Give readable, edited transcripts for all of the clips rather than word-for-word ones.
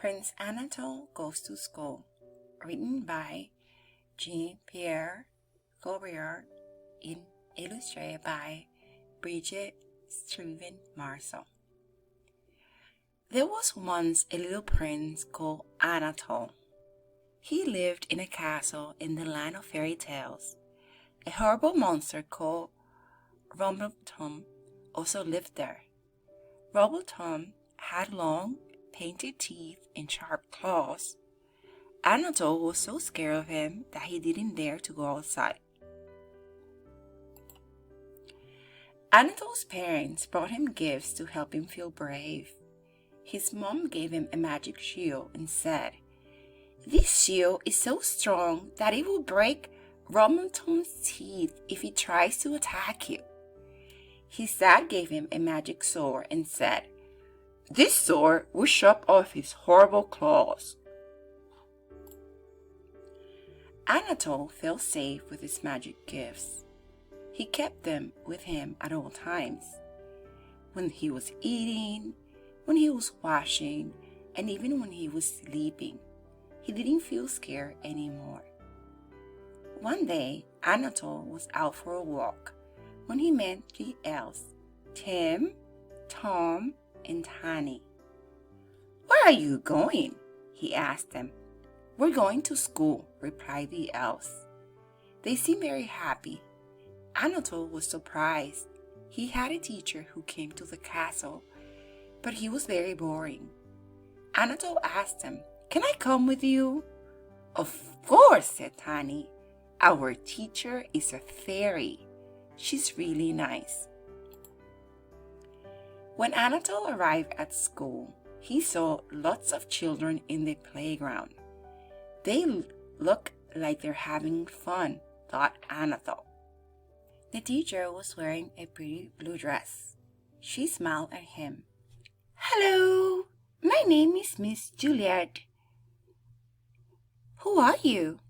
Prince Anatol Goes to School, written by Jean-Pierre Courivaud, illustrated by Bridget, Strevens, Marzo. There was once a little prince called Anatol. He lived in a castle in the land of fairy tales. A horrible monster called Rumbletum also lived there. Rumbletum had long, painted teeth and sharp claws. Anatol was so scared of him that he didn't dare to go outside. Anatol's parents brought him gifts to help him feel brave. His mom gave him a magic shield and said, "This shield is so strong that it will break Rumbletum's teeth if he tries to attack you." His dad gave him a magic sword and said, "This sword will chop off his horrible claws." Anatol felt safe with his magic gifts. He kept them with him at all times. When he was eating, when he was washing, and even when he was sleeping, he didn't feel scared anymore. One day, Anatol was out for a walk when he met 3 elves, Tim, Tom, and Tiny. "Where are you going?" he asked them. "We're going to school," replied the elves. They seemed very happy. Anatol was surprised. He had a teacher who came to the castle, but he was very boring. Anatol asked him, "Can I come with you?" "Of course," said Tiny. "Our teacher is a fairy. She's really nice." When Anatol arrived at school, he saw lots of children in the playground. They look like they're having fun, thought Anatol. The teacher was wearing a pretty blue dress. She smiled at him. "Hello, my name is Miss Juliet. Who are you?"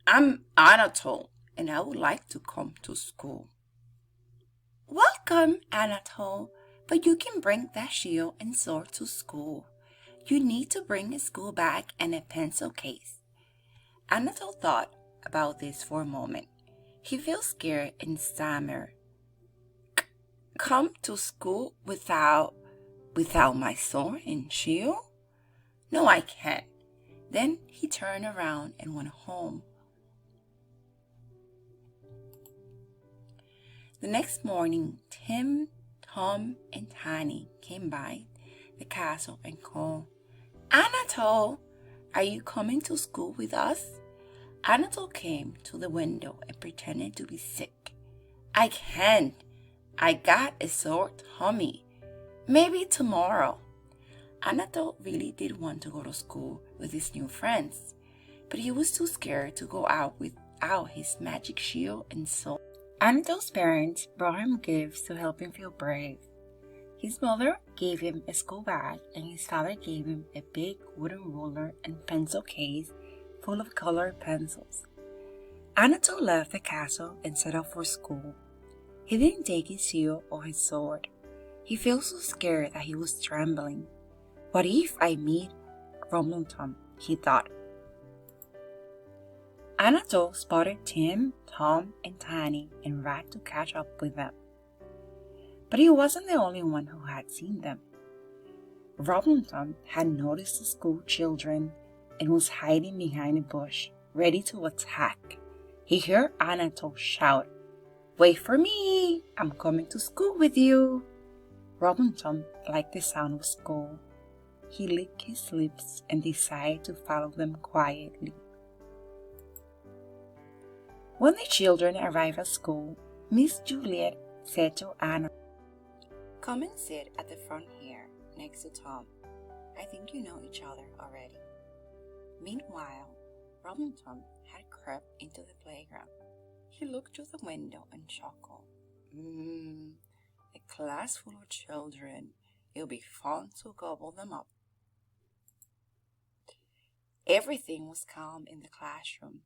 "I'm Anatol, and I would like to come to school." "Welcome, Anatol, but you can bring that shield and sword to school. You need to bring a school bag and a pencil case." Anatol thought about this for a moment. He felt scared and stammered. "Come to school without my sword and shield? No, I can't." Then he turned around and went home. The next morning, Tim, Tom, and Tiny came by the castle and called, "Anatol, are you coming to school with us?" Anatol came to the window and pretended to be sick. "I can't. I got a sore tummy. Maybe tomorrow." Anatol really did want to go to school with his new friends, but he was too scared to go out without his magic shield and sword. Anatol's parents brought him gifts to help him feel brave. His mother gave him a school bag, and his father gave him a big wooden ruler and pencil case full of colored pencils. Anatol left the castle and set off for school. He didn't take his shield or his sword. He felt so scared that he was trembling. "What if I meet Rumbletum?" he thought. Anatol spotted Tim, Tom, and Tiny and ran to catch up with them. But he wasn't the only one who had seen them. Rumbletum had noticed the school children and was hiding behind a bush, ready to attack. He heard Anatol shout, "Wait for me! I'm coming to school with you!" Rumbletum liked the sound of school. He licked his lips and decided to follow them quietly. When the children arrived at school, Miss Juliet said to Anna, "Come and sit at the front here, next to Tom. I think you know each other already." Meanwhile, Rumbletum had crept into the playground. He looked through the window and chuckled. A class full of children. It'll be fun to gobble them up." Everything was calm in the classroom.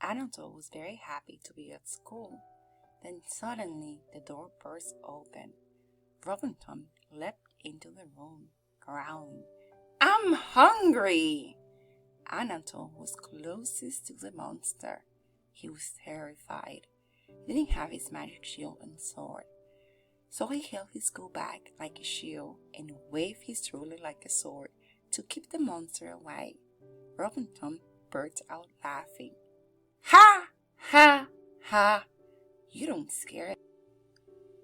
Anatol was very happy to be at school. Then suddenly the door burst open. Rumbletum leapt into the room, growling, "I'm I'm hungry. Anatol was closest to the monster. He was terrified. He didn't have his magic shield and sword. So he held his school bag like a shield and waved his ruler like a sword to keep the monster away. Rob and Tom burst out laughing. Ha! Ha! Ha! You don't scare it.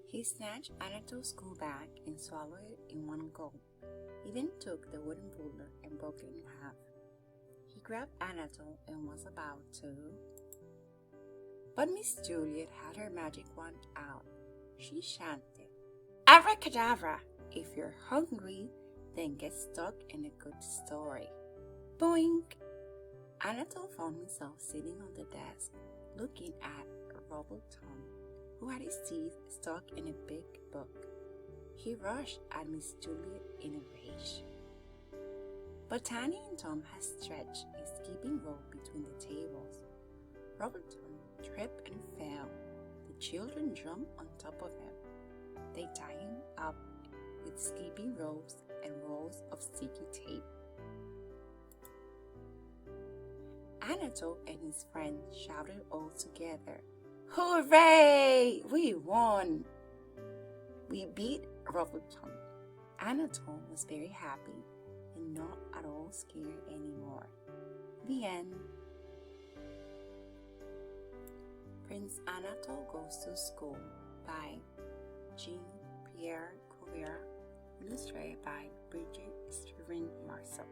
He snatched Anatol's school bag and swallowed it in one go. He then took the wooden ruler and broke it in half. He grabbed Anatol and was about to... But Miss Juliet had her magic wand out. She chanted, Abracadabra! If you're hungry, then get stuck in a good story. Boink! Anatol found himself sitting on the desk, looking at Robert Tom, who had his teeth stuck in a big book. He rushed at Miss Juliet in a rage. But Tiny and Tom had stretched a skipping rope between the tables. Robert Tom tripped and fell. The children jumped on top of him. They tied him up with skipping ropes and rolls of sticky tape. Anatol and his friends shouted all together, Hooray! We won! We beat Robert Tom. Anatol was very happy and not at all scared anymore. The end. Prince Anatol Goes to School by Jean-Pierre Courivaud, illustrated by Bridget, Strevens, Marzo.